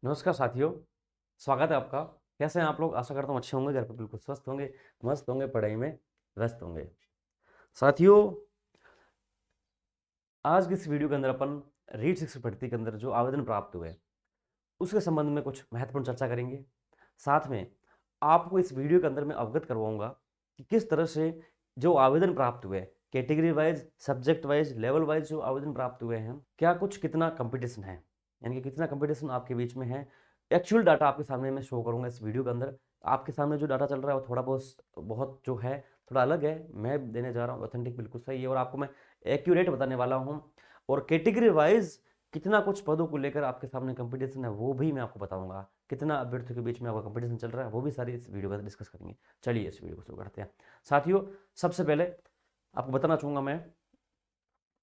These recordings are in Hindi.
नमस्कार साथियों, स्वागत है आपका। कैसे हैं आप लोग? आशा करता हूँ अच्छे होंगे, घर पे बिल्कुल स्वस्थ होंगे, मस्त होंगे, पढ़ाई में व्यस्त होंगे। साथियों, आज की इस वीडियो के अंदर अपन रीट शिक्षक भर्ती के अंदर जो आवेदन प्राप्त हुए उसके संबंध में कुछ महत्वपूर्ण चर्चा करेंगे। साथ में आपको इस वीडियो के अंदर मैं अवगत करवाऊंगा कि किस तरह से जो आवेदन प्राप्त हुए, category wise, subject wise, level wise जो आवेदन प्राप्त हुए हैं, क्या कुछ कितना कंपटीशन है, यानी कि कितना कंपटीशन आपके बीच में है। एक्चुअल डाटा आपके सामने मैं शो करूंगा इस वीडियो के अंदर। आपके सामने जो डाटा चल रहा है वो थोड़ा बहुत बहुत जो है थोड़ा अलग है। मैं देने जा रहा हूँ ऑथेंटिक बिल्कुल सही है और आपको मैं एक्यूरेट बताने वाला हूँ। और कैटेगरी वाइज कितना कुछ पदों को लेकर आपके सामने कंपटीशन है वो भी मैं आपको बताऊंगा। कितना अभ्यर्थियों के बीच में आपका कंपटीशन चल रहा है वो भी सारी इस वीडियो में डिस्कस करेंगे। चलिए इस वीडियो को शुरू करते हैं। साथियों, सबसे पहले आपको बताना चाहूंगा मैं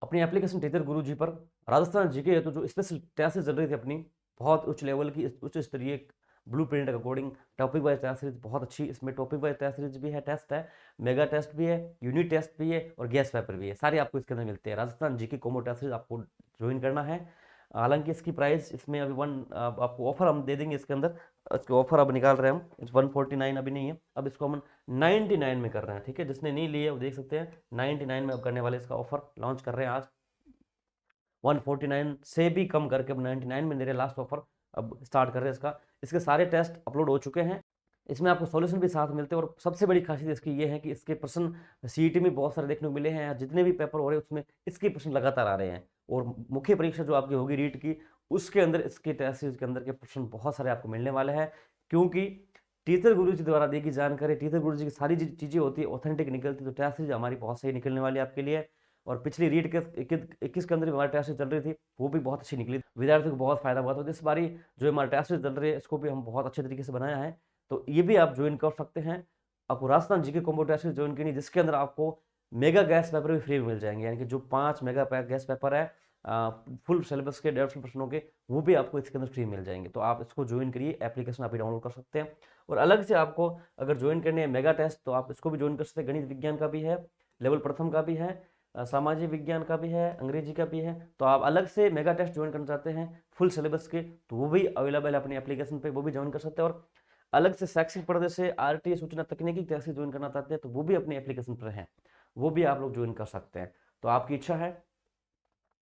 अपनी एप्लीकेशन टीचर गुरु जी पर राजस्थान जीके है तो जो स्पेशल क्लासेस चल रही थी अपनी, बहुत उच्च लेवल की उच्च स्तरीय blueprint according topic wise test series बहुत अच्छी। इसमें टॉपिक वाइज टेस्ट सीरीज भी है, टेस्ट है, मेगा टेस्ट भी है, यूनिट टेस्ट भी है और गैस पेपर भी है। सारे आपको इसके अंदर मिलते हैं। Rajasthan GK combo test series आपको ज्वाइन करना है। हालांकि इसकी प्राइस इसमें अभी आपको ऑफर हम दे देंगे इसके अंदर। इसके ऑफर अब निकाल रहे हैं हम। 149 अभी नहीं है, अब इसको हम 99 में कर रहे हैं। ठीक है, जिसने नहीं लिए वो देख सकते हैं 99 में अब करने वाले इसका ऑफर लॉन्च कर रहे हैं आज। 149 से भी कम करके अब 99 में दे रहे लास्ट ऑफर। अब स्टार्ट कर रहे हैं इसका। इसके सारे टेस्ट अपलोड हो चुके हैं। इसमें आपको सॉल्यूशन भी साथ मिलते हैं और सबसे बड़ी खासियत इसकी ये है कि इसके प्रश्न सीईटी में बहुत सारे देखने को मिले हैं। जितने भी पेपर हो रहे हैं उसमें इसके प्रश्न लगातार आ रहे हैं। और मुख्य परीक्षा जो आपकी होगी रीट की, उसके अंदर इसके टेस्ट सीरीज के अंदर के प्रश्न बहुत सारे आपको मिलने वाले हैं। क्योंकि टीचर गुरु जी द्वारा दी गई जानकारी, टीचर गुरु जी की सारी चीजें होती है ऑथेंटिक निकलती है। तो टेस्ट सीरीज हमारी बहुत सही निकलने वाली है आपके लिए। और पिछली रीट के 21 के अंदर भी हमारी टेस्ट चल रही थी, वो भी बहुत अच्छी निकली, विद्यार्थियों को बहुत फायदा हुआ। तो इस बारी जो हमारी टेस्ट चल रही है इसको भी हम बहुत अच्छे तरीके से बनाया है। तो ये भी आप ज्वाइन कर सकते हैं। आपको Rajasthan GK combo test join करनी, जिसके अंदर आपको मेगा गैस पेपर भी फ्री मिल जाएंगे। यानी कि जो 5 मेगा गैस पेपर है फुल सिलेबस के 150 प्रश्नों के, वो भी आपको इसके अंदर फ्री मिल जाएंगे। तो आप इसको ज्वाइन करिए, एप्लीकेशन आप डाउनलोड कर सकते हैं। और अलग से आपको अगर ज्वाइन करने है मेगा टेस्ट तो आप इसको भी ज्वाइन कर सकते हैं। गणित विज्ञान का भी है, लेवल प्रथम का भी है, सामाजिक विज्ञान का भी है, अंग्रेजी का भी है। तो आप अलग से मेगा टेस्ट ज्वाइन करना चाहते हैं फुल सिलेबस के तो वो भी अवेलेबल है अपनी एप्लीकेशन पे, वो भी ज्वाइन कर सकते हैं। और अलग से शैक्षिक पर्दे से आरटीए सूचना तकनीकी टेस्ट ज्वाइन करना चाहते हैं तो वो भी अपनी एप्लीकेशन पर है, वो भी आप लोग ज्वाइन कर सकते हैं। तो आपकी इच्छा है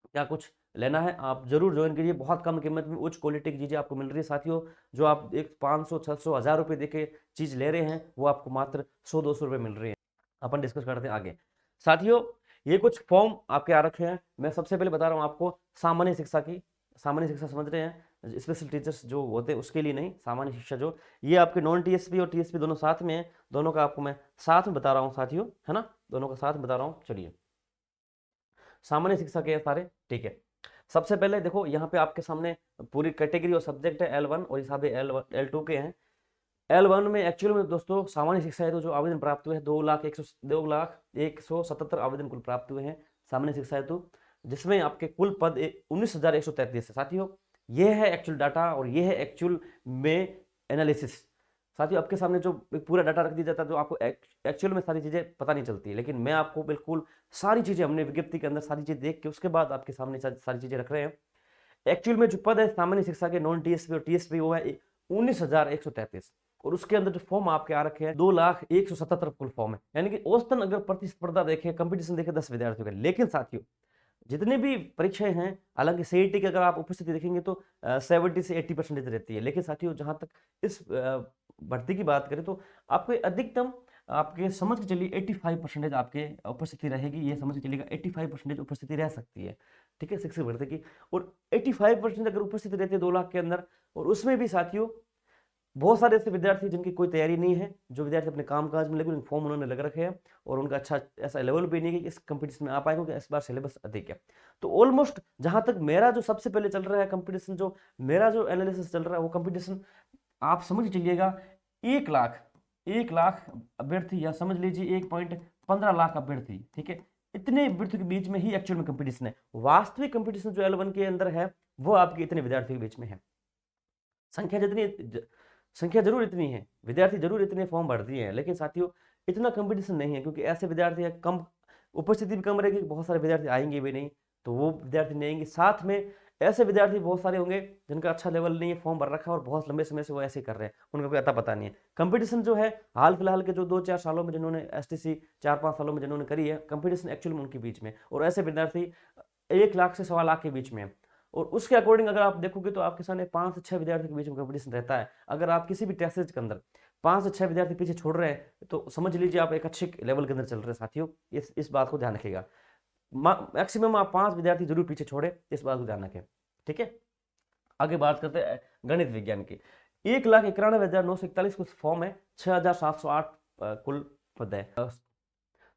क्या कुछ लेना है आप जरूर ज्वाइन करिए। बहुत कम कीमत में उच्च क्वालिटी की चीज़ें आपको मिल रही है साथियों। जो आप एक 500 600 1000 रुपये दे के चीज़ ले रहे हैं वो आपको मात्र 100 200 रुपये मिल रही है। अपन डिस्कस करते हैं आगे। साथियों, ये कुछ फॉर्म आपके आ रखे हैं। मैं सबसे पहले बता रहा हूँ आपको सामान्य शिक्षा की। सामान्य शिक्षा समझ रहे हैं, स्पेशल टीचर्स जो होते हैं उसके लिए नहीं, सामान्य शिक्षा जो ये आपके नॉन टीएसपी और टीएसपी दोनों साथ में है। दोनों का आपको मैं साथ में बता रहा हूँ साथियों, है ना, दोनों का साथ में बता रहा हूँ। चलिए, सामान्य शिक्षा के सारे, ठीक है। सबसे पहले देखो यहाँ पे आपके सामने पूरी कैटेगरी और सब्जेक्ट है L1 और ये सारे L2 के हैं। L1 में एक्चुअल में दोस्तों सामान्य शिक्षा है तो जो आवेदन प्राप्त हुए हैं 2,01,77 आवेदन कुल प्राप्त हुए हैं सामान्य शिक्षा हेतु, जिसमें आपके कुल पद 19,133 है साथियों। ये है एक्चुअल डाटा और ये है एक्चुअल में एनालिसिस। साथियों, आपके सामने जो एक पूरा डाटा रख दिया जाता है जो आपको एक्चुअल में सारी चीजें पता नहीं चलती है, लेकिन मैं आपको बिल्कुल सारी चीजें हमने विज्ञप्ति के अंदर सारी चीजें देख के उसके बाद आपके सामने सारी चीजें रख रहे हैं। एक्चुअल में जो पद है सामान्य शिक्षा के नॉन टीएसपी और टीएसपी वो है 19,133। और उसके अंदर जो फॉर्म आपके आ रखे हैं 2,01,77 कुल फॉर्म है। यानी कि औसतन अगर प्रतिस्पर्धा देखें, कंपटीशन देखें 10 विद्यार्थियों का। लेकिन साथियों, जितनी भी परीक्षाएं हैं, हालांकि सीईटी की अगर आप उपस्थिति देखेंगे तो 70 से 80% रहती है। लेकिन साथियों, जहां तक इस भर्ती की बात करें तो आपको अधिकतम आपके समझ के चलिए 85% आपके उपस्थिति रहेगी। ये समझ के चलिएगा 85% उपस्थिति रह सकती है। ठीक है, शिक्षक भर्ती की। और 85% अगर उपस्थिति रहती है 2 लाख के अंदर, और उसमें भी साथियों बहुत सारे ऐसे विद्यार्थी जिनकी कोई तैयारी नहीं है, जो विद्यार्थी अपने कामकाज में लगे, फॉर्म उन्होंने लग रखे हैं और उनका अच्छा ऐसा लेवल भी नहीं है कि इस कंपटीशन में आ पाए, क्योंकि इस बार सिलेबस अधिक है। तो ऑलमोस्ट जहां तक मेरा जो सबसे पहले चल रहा है कंपटीशन, जो मेरा जो एनालिसिस चल रहा है वो कंपटीशन आप समझ चलिएगा 1 लाख 1 लाख अभ्यर्थी, या समझ लीजिए 1.15 लाख अभ्यर्थी, ठीक है, इतने अभ्यर्थियों के बीच में ही एक्चुअल में कंपटीशन है। वास्तविक कंपटीशन जो L1 के अंदर है वो आपके इतने विद्यार्थियों के बीच में है। संख्या जितनी संख्या जरूर इतनी है, विद्यार्थी जरूर इतने फॉर्म भर दिए हैं, लेकिन साथियों इतना कंपटीशन नहीं है, क्योंकि ऐसे विद्यार्थी कम, उपस्थिति भी कम रहेगी, बहुत सारे विद्यार्थी आएंगे भी नहीं, तो वो विद्यार्थी नहीं आएंगे। साथ में ऐसे विद्यार्थी बहुत सारे होंगे जिनका अच्छा लेवल नहीं है, फॉर्म भर रखा है और बहुत लंबे समय से वो ऐसे ही कर रहे हैं, उनका कोई अता पता नहीं है। कंपटीशन जो है हाल फिलहाल के जो 2-4 सालों में जिन्होंने एसटीसी 4-5 सालों में जिन्होंने करी है, कंपटीशन एक्चुअली में उनके बीच में, और ऐसे विद्यार्थी 1 लाख से 1.25 लाख के बीच में है। और उसके अकॉर्डिंग अगर आप देखोगे तो आपके सामने 5 से 6 विद्यार्थियों के बीच में कंपटीशन रहता है। अगर आप किसी भी टेस्ट सीरीज के अंदर 5 से 6 विद्यार्थी पीछे छोड़ रहे हैं तो समझ लीजिए आप एक अच्छे लेवल के अंदर चल रहे हैं साथियों। इस बात को ध्यान रखिएगा। मैक्सिमम आप 5 विद्यार्थी जरूर पीछे छोड़े, इस बात को ध्यान रखें। ठीक है, आगे बात करते हैं गणित विज्ञान की। 1,91,941 कुछ फॉर्म है, 6,708 कुल पद है।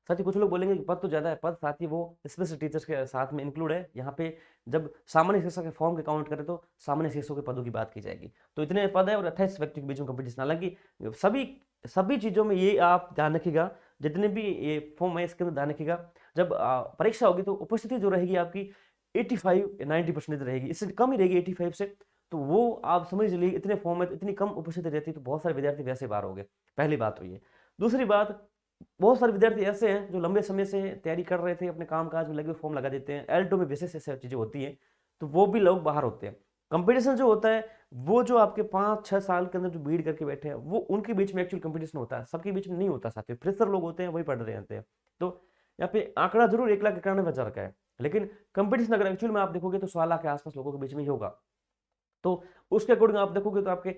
साथ ही कुछ लोग बोलेंगे कि पद तो ज्यादा है, पद साथ ही वो स्पेशल टीचर्स के साथ में इंक्लूड है। यहाँ पे जब सामान्य शिक्षक के फॉर्म के काउंट करें तो सामान्य शिक्षकों के पदों की बात की जाएगी। तो इतने पद है और 28 व्यक्तियों के बीच में कंपटीशन। हालांकि सभी सभी चीजों में ये आप ध्यान रखिएगा, जितने भी ये फॉर्म है इसके अंदर ध्यान रखिएगा, जब परीक्षा होगी तो उपस्थिति जो रहेगी आपकी 85-90% रहेगी, इससे कम ही रहेगी 85 से। तो वो आप समझ लीजिए इतने फॉर्म में इतनी कम उपस्थिति रहती है तो बहुत सारे विद्यार्थी वैसे बाहर हो गए। पहली बात तो ये। दूसरी बात, बहुत सारे विद्यार्थी ऐसे हैं जो लंबे समय से तैयारी कर रहे थे, अपने काम काज में लगे फॉर्म लगा देते हैं, L2 में विशेष ऐसे चीजें होती हैं, तो वो भी लोग बाहर होते हैं। कंपटीशन जो होता है वो जो आपके 5-6 साल के अंदर जो बीड करके बैठे हैं वो उनके बीच में एक्चुअल कंपटीशन होता है, सबके बीच में नहीं होता साथियों। फ्रेशर लोग होते हैं वही पढ़ रहे होते हैं। तो यहाँ पे आंकड़ा जरूर 1,91,000 का है, लेकिन कंपटीशन अगर एक्चुअल में आप देखोगे तो 1.25 लाख के आसपास लोगों के बीच में ही होगा। तो उसके अकॉर्डिंग आप देखोगे तो आपके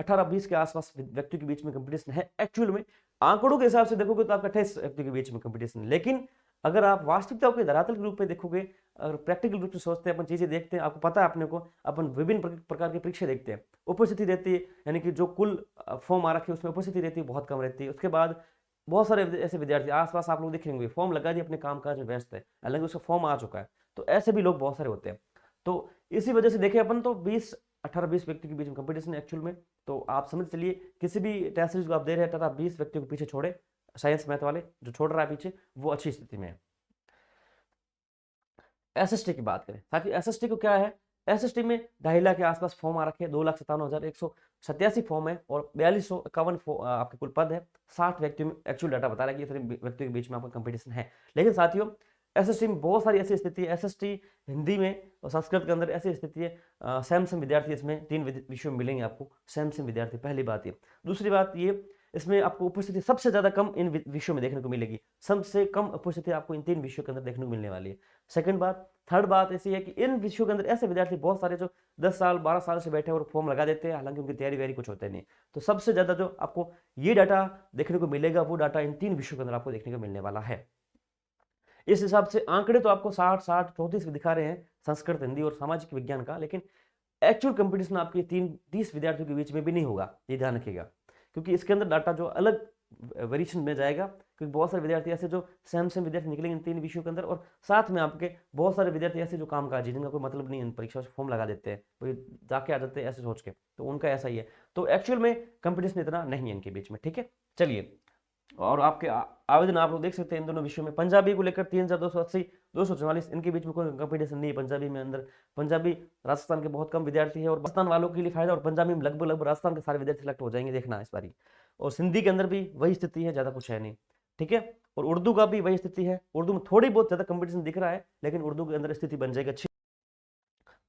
18-20 के आसपास व्यक्तियों के बीच में कंपटीशन है एक्चुअल में। आंकड़ों के हिसाब से देखोगे तो आपका 28 व्यक्तियों के बीच में कंपटीशन है। लेकिन अगर आप वास्तविकता के धरातल के रूप में देखोगे, अगर प्रैक्टिकल रूप से सोचते हैं, अपन चीजें देखते हैं, आपको पता है अपने को, अपन विभिन्न प्रकार की परीक्षा देखते हैं, उपस्थिति रहती है, यानी कि जो कुल फॉर्म आ रखे हैं उसमें उपस्थिति रहती है बहुत कम रहती है। उसके बाद बहुत सारे ऐसे विद्यार्थी आसपास आप लोग दिखेंगे, फॉर्म लगा दिए, अपने काम काज में व्यस्त है, हालांकि उसका फॉर्म आ चुका है। तो ऐसे भी लोग बहुत सारे होते हैं। तो इसी वजह से देखें अपन तो 18-20 व्यक्ति के बीच में कंपटीशन है एक्चुअल में। तो आप समझ चलिए किसी भी टेस्ट सीरीज को आप दे रहे हैं तो आप 20 व्यक्तियों को पीछे छोड़े, साइंस मैथ वाले जो छोड़ रहा है पीछे वो अच्छी स्थिति में है। एसएसटी की बात करें साथ ही, एसएसटी को क्या है, एसएसटी में 2.5 लाख के आसपास फॉर्म आ रखे हैं, 2,57,187 फॉर्म है और 4251 आपके कुल पद है। 60 व्यक्तियों में एक्चुअल डाटा बता रहा है कि इतने व्यक्तियों के बीच में आपका कंपटीशन है। लेकिन साथियों एसएसटी में बहुत सारी ऐसी स्थिति है, एसएसटी हिंदी में और संस्कृत के अंदर ऐसी स्थिति है, सेम सेम विद्यार्थी इसमें 3 विषयों में मिलेंगे आपको, सेम सेम विद्यार्थी, पहली बात ये। दूसरी बात ये, इसमें आपको उपस्थिति सबसे ज्यादा कम इन विषयों में देखने को मिलेगी, सबसे कम उपस्थिति आपको इन 3 विषयों के अंदर देखने को मिलने वाली है। सेकंड बात, थर्ड बात ऐसी है कि इन विषयों के अंदर ऐसे विद्यार्थी बहुत सारे जो 10 साल 12 साल से बैठे और फॉर्म लगा देते हैं, हालांकि उनकी तैयारी वैयारी कुछ होते नहीं। तो सबसे ज्यादा जो आपको ये डाटा देखने को मिलेगा वो डाटा इन 3 विषयों के अंदर आपको देखने को मिलने वाला है। इस हिसाब से आंकड़े तो आपको 60-60 34 दिखा रहे हैं संस्कृत, हिंदी और सामाजिक विज्ञान का, लेकिन एक्चुअल कंपटीशन आपके 30 विद्यार्थियों के बीच में भी नहीं होगा, ये ध्यान रखिएगा, क्योंकि इसके अंदर डाटा जो अलग वेरिएशन में जाएगा, क्योंकि बहुत सारे विद्यार्थी ऐसे जो सेम सेम विद्यार्थी निकलेंगे इन 3 विषयों के अंदर, और साथ में आपके बहुत सारे विद्यार्थी ऐसे जो कामकाजी जिनका कोई मतलब नहीं है, परीक्षा से फॉर्म लगा देते हैं, वो जाके आ जाते हैं ऐसे सोच के, तो उनका ऐसा ही है। तो एक्चुअल में कंपटीशन इतना नहीं है इनके बीच में। ठीक है, चलिए, और आपके आवेदन आप लोग देख सकते हैं इन दोनों विषयों में। पंजाबी को लेकर 3,280, 244 इनके बीच में कोई कंपटीशन नहीं है पंजाबी में अंदर। पंजाबी राजस्थान के बहुत कम विद्यार्थी है और राजस्थान वालों के लिए फायदा, और पंजाबी में लगभग राजस्थान के सारे विद्यार्थी सिलेक्ट हो जाएंगे, देखना इस बारी। और सिंधी के अंदर भी वही स्थिति है, ज्यादा कुछ है नहीं। ठीक है, और उर्दू का भी वही स्थिति है, उर्दू में थोड़ी बहुत ज्यादा कंपटीशन दिख रहा है, लेकिन उर्दू के अंदर स्थिति बन जाएगी अच्छी।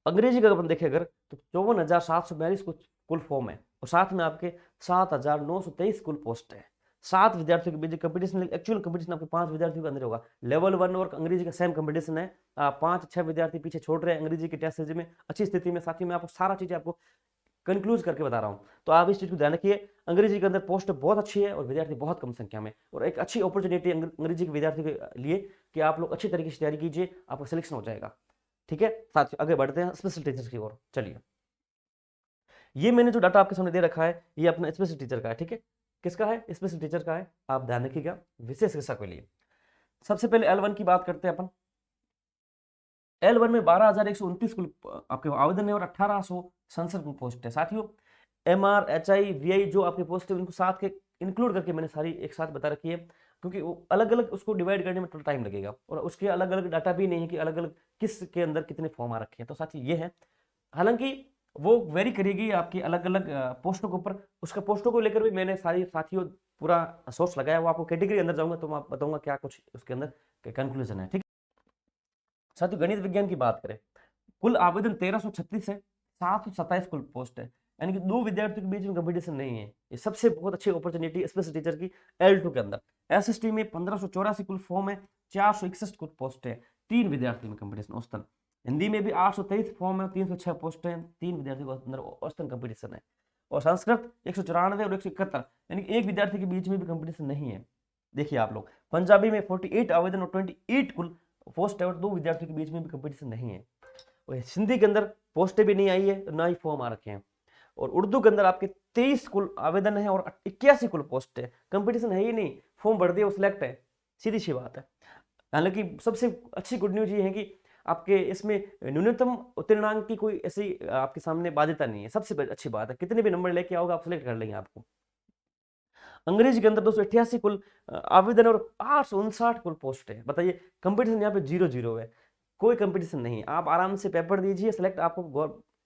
अंग्रेजी का अपन देखें अगर तो 54,742 कुल फॉर्म है और साथ में आपके 7,923 कुल पोस्ट है। 7 विद्यार्थियों के बीच कंपटीशन, एक्चुअल कंपटीशन आपके 5 विद्यार्थियों के अंदर होगा। लेवल 1 और अंग्रेजी का सेम कंपटीशन है, 5-6 विद्यार्थी पीछे छोड़ रहे हैं अंग्रेजी के टेस्ट सीरीज में अच्छी स्थिति में। साथ ही मैं आपको सारा चीजें आपको कंक्लूज करके बता रहा हूं, तो आप इस चीज को ध्यान रखिए। अंग्रेजी के अंदर पोस्ट बहुत अच्छी है और विद्यार्थी बहुत कम संख्या में, और एक अच्छी अपॉर्चुनिटी अंग्रेजी के विद्यार्थी के लिए कि आप लोग अच्छी तरीके से तैयारी कीजिए, आपका सिलेक्शन हो जाएगा। ठीक है, साथ आगे बढ़ते हैं स्पेशल टीचर्स की ओर। चलिए, ये मैंने जो डाटा आपके सामने दे रखा है ये अपना स्पेशल टीचर का है। ठीक है, किसका है? स्पेशल टीचर का है, आप ध्यान रखिएगा, विशेष शिक्षा के लिए। सबसे पहले L1 की बात करते हैं अपन। L1 में 12,129 कुल आपके आवेदन है और 1,867 कुल पोस्ट है। साथियों MR HI VI जो आपके पोस्ट है उनको साथ के इंक्लूड करके मैंने सारी एक साथ बता रखी है, क्योंकि वो अलग अलग उसको डिवाइड करने में थोड़ा टाइम लगेगा और उसके अलग अलग डाटा भी नहीं है कि अलग अलग किस के अंदर कितने फॉर्म आ रखे हैं। तो साथी ये है, हालांकि वो वेरी करेगी आपकी अलग अलग पोस्टों के ऊपर। उसका पोस्टों को लेकर भी मैंने सारी साथियों पूरा सोर्स लगाया, वो आपको कैटेगरी अंदर जाऊंगा तो मैं बताऊंगा क्या कुछ उसके अंदर कंक्लूजन है। ठीक है, साथियों गणित विज्ञान की बात करें कुल आवेदन 1336 है, 727 कुल पोस्ट है, यानी कि 2 विद्यार्थियों के बीच में कंपटीशन नहीं है। ये सबसे बहुत अच्छी अपॉर्चुनिटी स्पेशल टीचर की L2 के अंदर। SST में 1584 कुल फॉर्म है, 461 कुल पोस्ट है, 3 विद्यार्थियों में कंपटीशन औसतन। हिंदी में भी 823 फॉर्म है, 306 पोस्ट है, 3 विद्यार्थियों के अंदर औसतन कंपटीशन है। और संस्कृत 194 और 171, यानी कि एक विद्यार्थी के बीच में भी कंपटीशन नहीं है। देखिए आप लोग, पंजाबी में 48 आवेदन और 28 कुल पोस्ट है और 2 विद्यार्थियों के बीच में भी कंपटीशन नहीं है। और हिंदी के अंदर पोस्टें भी नहीं आई है, ना ही फॉर्म आ रखे हैं। और उर्दू के अंदर आपके 23 कुल आवेदन है और 81 कुल पोस्ट है, कंपटीशन है ही नहीं, फॉर्म भर दिया वो सिलेक्ट है, सीधी सी बात है। हालांकि सबसे अच्छी गुड न्यूज ये है कि आपके इसमें न्यूनतम उत्तीर्णांक की कोई ऐसी आपके सामने बाध्यता नहीं है, सबसे अच्छी बात है। कितने भी नंबर लेके आओगे आप सिलेक्ट कर लेंगे आपको। अंग्रेजी के अंदर 288 कुल आवेदन और 859 कुल पोस्ट है। बताइए, कंपटीशन यहाँ पे 0-0 है, कोई कंपटीशन नहीं है। आप आराम से पेपर दीजिए, सिलेक्ट आपको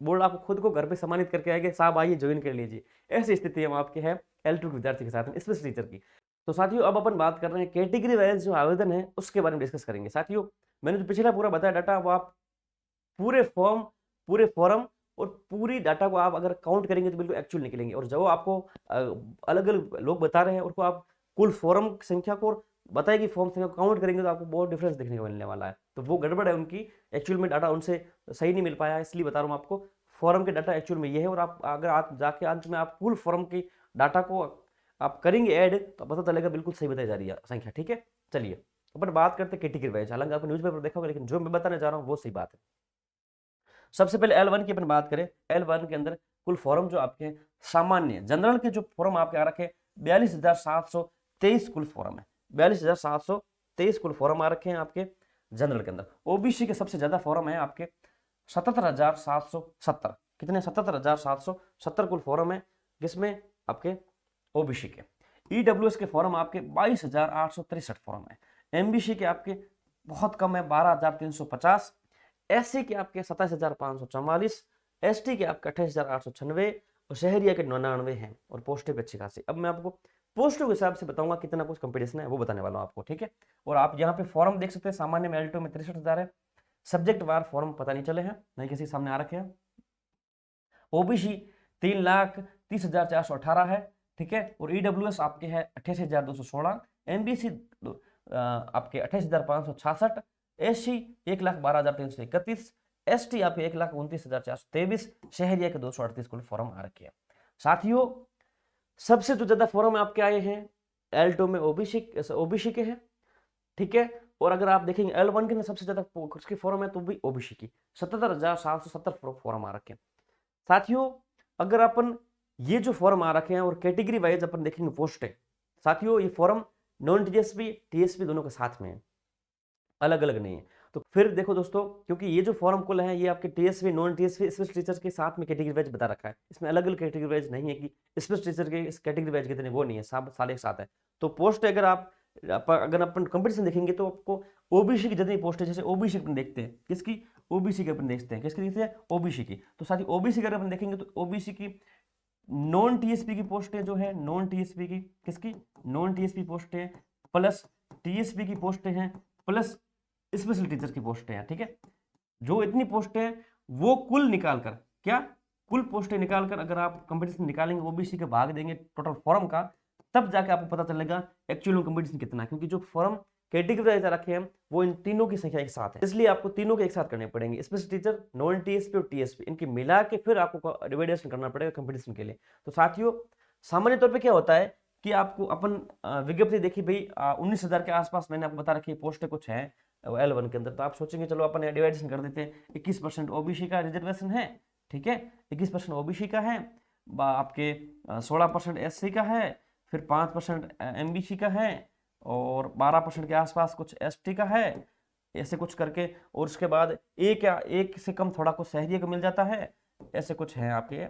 बोर्ड आपको खुद को घर पे सम्मानित करके आएगा, साहब आइए ज्वाइन कर लीजिए। ऐसी स्थिति हम आपके है L2 विद्यार्थी के साथ में स्पेशल टीचर की। तो साथियों, अब अपन बात कर रहे हैं कैटेगरी वाइज जो आवेदन है उसके बारे में डिस्कस करेंगे। साथियों, मैंने जो पिछला पूरा बताया डाटा, वो आप पूरे फॉर्म और पूरी डाटा को आप अगर काउंट करेंगे तो बिल्कुल एक्चुअल निकलेंगे। और जो आपको अलग अलग लोग बता रहे हैं उनको आप कुल फॉर्म संख्या को बताए कि फॉर्म संख्या को काउंट करेंगे तो आपको बहुत डिफरेंस देखने को मिलने वाला है। तो वो गड़बड़ है उनकी, एक्चुअल में डाटा उनसे सही नहीं मिल पाया, इसलिए बता रहा हूँ आपको। फॉर्म के डाटा एक्चुअल में ये है, और आप अगर आप जाके अंत में आप फुल फॉर्म की डाटा को आप करेंगे ऐड तो पता चलेगा बिल्कुल सही बताई जा रही है संख्या। ठीक है, चलिए अपन बात करते हैं कैटेगरी वाइज। हालांकि आपको न्यूज़पेपर देखा होगा, लेकिन जो मैं बताने जा रहा हूँ वो सही बात है। सबसे पहले L1 की अपन बात करें, L1 के अंदर कुल फॉर्म जो आपके हैं सामान्य जनरल के जो फॉर्म आपके आ रखे हैं 42,723 कुल फॉर्म है, 42,723 कुल फॉर्म आ रखे हैं आपके जनरल के अंदर। ओबीसी के सबसे ज्यादा फॉर्म है आपके 77,770, कितने 77,770 कुल फॉर्म है, जिसमें आपके ओबीसी के। ईडब्ल्यूएस के फॉर्म आपके 22,863 फॉर्म है। एमबीसी के आपके बहुत कम है 12,350, एससी के आपके 27,544, एसटी के आपके 28,896 और शहरिया के 99 हैं। और पोस्टें भी अच्छी खासी। अब मैं आपको पोस्टों के हिसाब से बताऊंगा कितना कुछ कंपटीशन है, वो बताने वाला हूं आपको। ठीक है, और आप यहाँ पे फॉर्म देख सकते हैं, सामान्य में L2 में 63,000 है, सब्जेक्ट वार फॉर्म पता नहीं चले हैं, नहीं किसी के सामने आ रखे हैं। ओबीसी 3,30,418 है, ठीक है, और ईडब्ल्यूएस आपके है 88,216, एमबीसी आपके 28,566, एससी 1,12,331, एसटी आपके 1,29,423, शहरिया के 238 कुल फॉर्म आ रखे हैं। साथियों, सबसे जो ज्यादा फॉर्म आपके आए हैं L2 में ओबीसी के हैं, ठीक है। और अगर आप देखेंगे L1 के अंदर सबसे ज्यादा उसके फॉर्म है तो भी ओबीसी की 77,770 फॉर्म आ रखे हैं। साथियों, अगर अपन ये जो फॉर्म आ रखे हैं और कैटेगरी वाइज अपन देखेंगे पोस्ट है, साथियों ये फॉर्म नॉन टीएसपी टीएसपी दोनों के साथ में है, अलग अलग नहीं है। तो फिर देखो दोस्तों, क्योंकि ये जो फॉर्म कुल है ये आपके TSP non TSP special teacher के साथ में कैटेगरी वाइज बता रखा है, इसमें अलग अलग कैटेगरी वाइज नहीं है कि स्पेशल टीचर के इस कैटेगरी वाइज कितने, वो नहीं है, सब सारे एक साथ है। तो पोस्ट अगर अगर अपन कंपटीशन देखेंगे तो आपको ओबीसी की जितनी पोस्ट है, जैसे ओबीसी अपन देखते हैं किसकी, ओबीसी की अपन देखते हैं, किसकी देखते हैं, ओबीसी की। तो साथ ही ओबीसी अगर अपन देखेंगे तो ओबीसी की नॉन टीएसपी की पोस्टें जो है, नॉन टीएसपी की किसकी, नॉन टीएसपी पोस्टें प्लस टीएसपी की पोस्टें हैं प्लस स्पेशल टीचर की पोस्टें हैं। ठीक है, जो इतनी पोस्टें हैं वो कुल निकालकर, क्या कुल पोस्टें निकालकर अगर आप कंपटीशन निकालेंगे ओबीसी के भाग देंगे टोटल फॉर्म का, तब जाके आपको पता चलेगा एक्चुअल में कंपटीशन कितना है। क्योंकि जो फॉर्म कैटेगरी रखे हैं वो इन तीनों की संख्या एक साथ है, इसलिए आपको तीनों के एक साथ करने पड़ेंगे, स्पेशल टीचर, नॉन टीएसपी और टीएसपी, इनकी मिला के फिर आपको डिवाइडेशन करना पड़ेगा कंपटीशन के लिए। तो साथियों, सामान्य तौर पे क्या होता है कि आपको अपन विज्ञप्ति देखी भाई 19,000 के आसपास मैंने आपको बता रखी पोस्टें कुछ है L1 के अंदर, तो आप सोचेंगे चलो अपन डिवाइडेशन कर देते हैं, 21% ओबीसी का रिजर्वेशन है, ठीक है, 21% ओबीसी का है, आपके 16% एससी का है, फिर 5% एमबीसी का है, और 12% के आसपास कुछ एसटी का है, ऐसे कुछ करके, और उसके बाद एक से कम थोड़ा कुछ शहरी को मिल जाता है, ऐसे कुछ है आपके,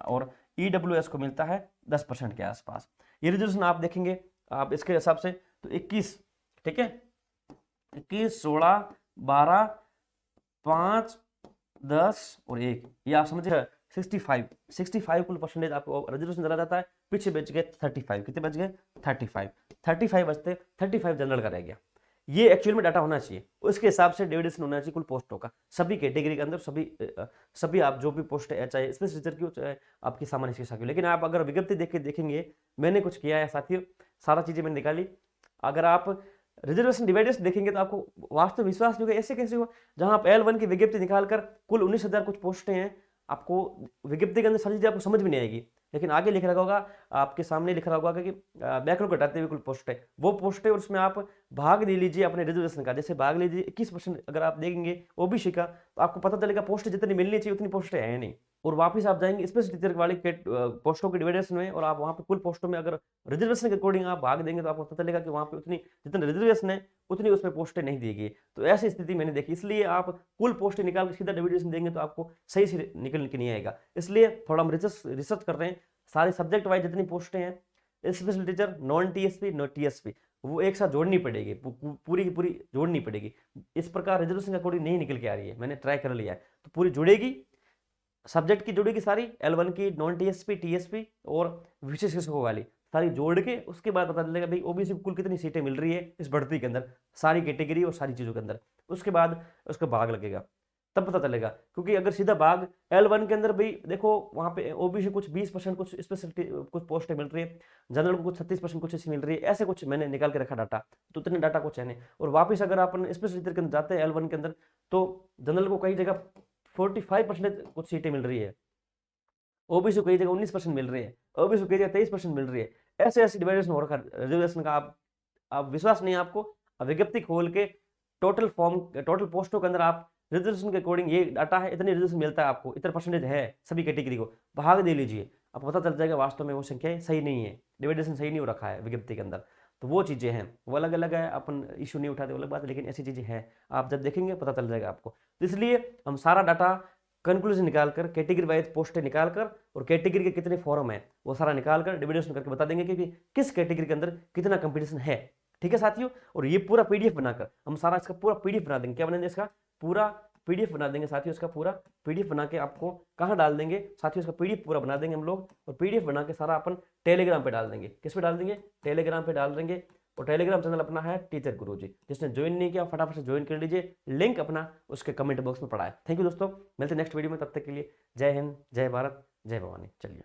और ईडब्ल्यूएस को मिलता है 10% के आसपास। ये रिजर्वेशन आप देखेंगे आप इसके हिसाब से तो 21, ठीक है, 21, 16, 12, 5, 10 और 1, ये आप समझे 65 कुल परसेंटेज आपको रिजर्वेशन चला जाता है। पीछे बच गए 35, कितने बच गए 35 बचते, 35 जनरल का रह गया। ये एक्चुअल में डाटा होना चाहिए, उसके हिसाब से डिविडेशन होना चाहिए कुल पोस्टों का, सभी कैटेगरी के अंदर, सभी आप जो भी पोस्ट है, चाहे स्पेशल टीचर की हो चाहे आपकी सामान्य शिक्षा की हो। लेकिन आप अगर विज्ञप्ति देख के देखेंगे, मैंने कुछ किया है साथियों, सारा चीजें मैंने निकाली। अगर आप रिजर्वेशन डिवाइडर्स देखेंगे तो आपको वास्तव विश्वास नहीं होगा, ऐसे कैसे हुआ जहां आप L1 की विज्ञप्ति निकालकर कुल 19,000 कुछ पोस्टें हैं, आपको विज्ञप्ति के अंदर सारी चीजें आपको समझ में नहीं आएगी। लेकिन आगे लिख रखा होगा, आपके सामने लिख रहा होगा कि बैकलॉग घटाते हुए कुल पोस्ट है, वो पोस्ट है, और उसमें आप भाग ले लीजिए अपने रिजर्वेशन का। जैसे भाग लीजिए 21% अगर आप देखेंगे ओबीसी का, तो आपको पता चलेगा पोस्ट जितनी मिलनी चाहिए उतनी पोस्टें है नहीं। और वापस आप जाएंगे स्पेशल टीचर वाली पोस्टों के डिवाइडेशन में, और आप वहाँ पे कुल पोस्टों में अगर रिजर्वेशन के अकॉर्डिंग आप भाग देंगे तो आपको पता चलेगा कि वहाँ पे उतनी जितनी रिजर्वेशन है उतनी उसमें पोस्टें नहीं दी गई। तो ऐसी स्थिति मैंने देखी, इसलिए आप कुल पोस्टें निकाल के सीधा डिविडेशन देंगे तो आपको सही से निकल के नहीं आएगा। इसलिए थोड़ा हम रिसर्च कर रहे हैं, सारे सब्जेक्ट वाइज जितनी पोस्टें हैं, special teacher, non TSP, no TSP, वो एक साथ जोड़नी पड़ेगी, पूरी की पूरी जोड़नी पड़ेगी। इस प्रकार रिजर्वेशन के अकॉर्डिंग नहीं निकल के आ रही है, मैंने ट्राई कर लिया है, तो पूरी जुड़ेगी, सब्जेक्ट की जुड़ेगी सारी, L1 की, नॉन टीएसपी, टीएसपी और विशेष शिक्षकों वाली सारी जोड़ के उसके बाद पता चलेगा भाई ओबीसी को कुल कितनी सीटें मिल रही है इस बढ़ती के अंदर, सारी कैटेगरी और सारी चीज़ों के अंदर। उसके बाद उसका भाग लगेगा, तब पता चलेगा। क्योंकि अगर सीधा भाग L1 के अंदर भाई देखो, वहाँ पे ओबीसी कुछ 20%, कुछ स्पेशल कुछ पोस्टें मिल रही है, जनरल को कुछ 36% कुछ ऐसी मिल रही है, ऐसे कुछ मैंने निकाल के रखा डाटा, तो उतने डाटा कुछ है नहीं। और वापस अगर अपन स्पेशल टीचर के अंदर जाते हैं L1 के अंदर, तो जनरल को कई जगह 45% कुछ सीटें मिल रही है, ओबीसी को कई जगह 19% मिल रही है, ओबीसी को कई जगह 23% मिल रही है। ऐसे ऐसे डिवाइडेशन हो रखा रिजर्वेशन का। आप विश्वास नहीं है आपको, विज्ञप्ति खोल के टोटल पोस्टों के अंदर आप रिजर्वेशन के अकॉर्डिंग ये डाटा है, इतनी रिजर्वेशन मिलता है आपको, इतना परसेंटेज है सभी कैटेगरी को, भाग दे लीजिए, आपको पता चल जाएगा वास्तव में वो संख्या सही नहीं है, डिवाइडेशन सही नहीं हो रखा है विज्ञप्ति के अंदर। तो वो चीज़ें हैं, वो अलग अलग है, अपन इशू नहीं उठाते, अलग बात है, लेकिन ऐसी चीज़ें हैं, आप जब देखेंगे पता चल जाएगा आपको। तो इसलिए हम सारा डाटा कंक्लूजन निकालकर, कैटेगरी वाइज पोस्टें निकालकर, और कैटेगरी के कितने फॉर्म है वो सारा निकालकर डिविडेशन करके बता देंगे कि किस कैटेगरी के अंदर कितना कंपटीशन है। ठीक है साथियों, और ये पूरा पीडीएफ बनाकर हम सारा इसका पूरा पीडीएफ बना देंगे। क्या बनाएंगे? इसका पूरा पीडीएफ बना देंगे साथियों, इसका पूरा पीडीएफ बना के आपको कहाँ डाल देंगे साथियों, इसका पीडीएफ पूरा बना देंगे हम लोग, और पीडीएफ बना के सारा अपन टेलीग्राम पे डाल देंगे। किस पे डाल देंगे? टेलीग्राम पे डाल देंगे। और टेलीग्राम चैनल अपना है टीचर गुरुजी, जिसने ज्वाइन नहीं किया फटाफट से ज्वाइन कर लीजिए, लिंक अपना उसके कमेंट बॉक्स में पड़ा है। थैंक यू दोस्तों, मिलते हैं नेक्स्ट वीडियो में, तब तक के लिए जय हिंद, जय भारत, जय भवानी। चलिए।